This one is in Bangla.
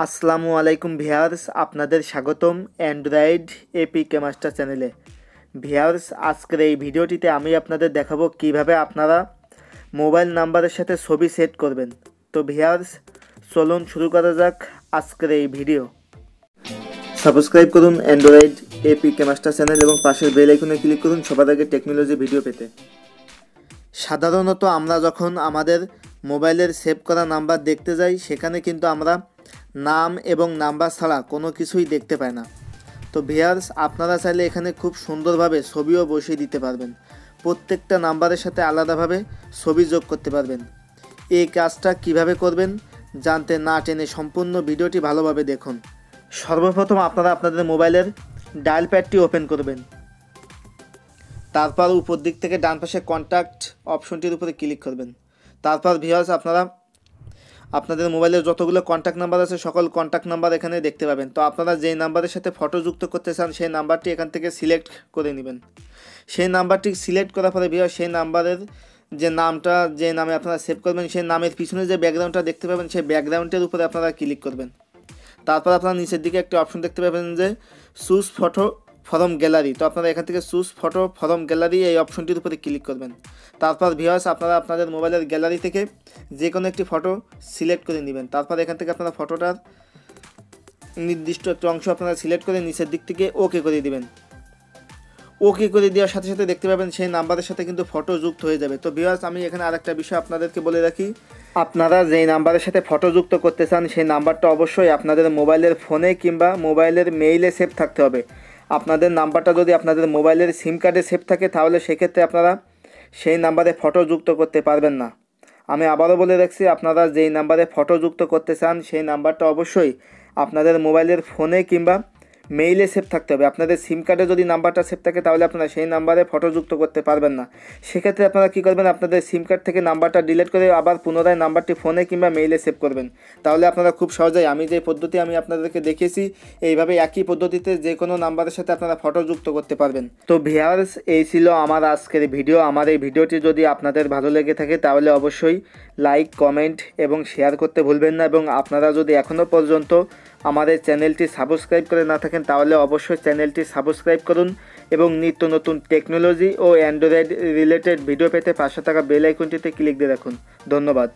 আসসালামু আলাইকুম ভিউয়ার্স, আপনাদের স্বাগতম অ্যান্ড্রয়েড এপিকে মাস্টার চ্যানেলে। ভিউয়ার্স, আজকের এই ভিডিওটিতে আমি আপনাদের দেখাবো কিভাবে আপনারা মোবাইল নাম্বারের সাথে ছবি সেট করবেন। তো ভিউয়ার্স, চলুন শুরু করা যাক আজকের এই ভিডিও। সাবস্ক্রাইব করুন অ্যান্ড্রয়েড এপিকে মাস্টার চ্যানেল এবং পাশের বেল আইকনে ক্লিক করুন সবার আগে টেকনোলজি ভিডিও পেতে। সাধারণত আমরা যখন আমাদের মোবাইলের সেভ করা নাম্বার দেখতে যাই, সেখানে কিন্তু আমরা নাম এবং নাম্বার ছাড়া কোনো কিছুই দেখতে পাই না। তো ভিউয়ার্স, আপনারা চাইলে এখানে খুব সুন্দরভাবে ছবিও বসিয়ে দিতে পারবেন। প্রত্যেকটা নাম্বারের সাথে আলাদাভাবে ছবি যোগ করতে পারবেন। এই কাজটা কিভাবে করবেন জানতে না টেনে সম্পূর্ণ ভিডিওটি ভালোভাবে দেখুন। সর্বপ্রথম আপনারা আপনাদের মোবাইলের ডায়াল প্যাডটি ওপেন করবেন। তারপর উপর দিক থেকে ডান পাশে কন্ট্যাক্ট অপশনটির উপরে ক্লিক করবেন। তারপর ভিউয়ার্স, আপনারা আপনাদের মোবাইলের যতগুলো কন্ট্যাক্ট নাম্বার আছে সকল কন্ট্যাক্ট নাম্বার এখানে দেখতে পাবেন। তো আপনারা যেই নাম্বারের সাথে ফটো যুক্ত করতে চান সেই নাম্বারটি এখান থেকে সিলেক্ট করে নেবেন। সেই নাম্বারটি সিলেক্ট করার পরে ভিউয়ার্স, সেই নাম্বারের যে নামটা, যে নামে আপনারা সেভ করবেন, সেই নামের পিছনে যে ব্যাকগ্রাউন্ডটা দেখতে পাবেন সেই ব্যাকগ্রাউন্ডের উপরে আপনারা ক্লিক করবেন। তারপর আপনারা নিচের দিকে একটা অপশন দেখতে পাবেন যে চুজ ফটো ফ্রম গ্যালারি। তো আপনারা এখান থেকে চুজ ফটো ফ্রম গ্যালারি এই অপশনটির উপরে ক্লিক করবেন। তারপর ভিউয়ার্স, আপনারা আপনাদের মোবাইলের গ্যালারি থেকে যে কোনো একটি ফটো সিলেক্ট করে নেবেন। তারপর এখান থেকে আপনারা ফটোটার নির্দিষ্ট একটা অংশ আপনারা সিলেক্ট করে নিচের দিক থেকে ওকে করে দিবেন। ওকে করে দেওয়ার সাথে সাথে দেখতে পাবেন সেই নাম্বারের সাথে কিন্তু ফটো যুক্ত হয়ে যাবে। তো ভিউয়ার্স, আমি এখানে আরেকটা বিষয় আপনাদেরকে বলে রাখি, আপনারা যেই নাম্বারের সাথে ফটো যুক্ত করতে চান সেই নাম্বারটা অবশ্যই আপনাদের মোবাইলের ফোনে কিংবা মোবাইলের মেইলে সেভ থাকতে হবে। আপনাদের নাম্বারটা যদি আপনাদের মোবাইলের সিম কার্ডে সেভ থাকে তাহলে সেক্ষেত্রে আপনারা সেই নাম্বারে ফটো যুক্ত করতে পারবেন না। আমি আবারও বলে রাখছি, আপনারা যেই নাম্বারে ফটো যুক্ত করতে চান সেই নাম্বারটা অবশ্যই আপনাদের মোবাইলের ফোনে কিংবা মেইলে সেভ থাকতে হবে। আপনাদের সিম কার্ডে যদি নাম্বারটা সেভ থাকে তাহলে আপনারা সেই নাম্বারে ফটো যুক্ত করতে পারবেন না। সেক্ষেত্রে আপনারা কী করবেন, আপনাদের সিম কার্ড থেকে নাম্বারটা ডিলিট করে আবার পুনরায় নাম্বারটি ফোনে কিংবা মেইলে সেভ করবেন। তাহলে আপনারা খুব সহজেই আমি যে পদ্ধতি আমি আপনাদেরকে দেখিয়েছি এইভাবে একই পদ্ধতিতে যে কোনো নাম্বারের সাথে আপনারা ফটো যুক্ত করতে পারবেন। তো ভিউয়ার্স, এই ছিল আমার আজকের ভিডিও। আমার এই ভিডিওটি যদি আপনাদের ভালো লেগে থাকে তাহলে অবশ্যই লাইক, কমেন্ট এবং শেয়ার করতে ভুলবেন না। এবং আপনারা যদি এখনও পর্যন্ত আমাদের চ্যানেলটি সাবস্ক্রাইব করে না থাকেন তাহলে অবশ্যই চ্যানেলটি সাবস্ক্রাইব করুন এবং নিত্য নতুন টেকনোলজি ও অ্যান্ড্রয়েড রিলেটেড ভিডিও পেতে পাশে থাকা বেল আইকনটিতে ক্লিক দিয়ে রাখুন। ধন্যবাদ।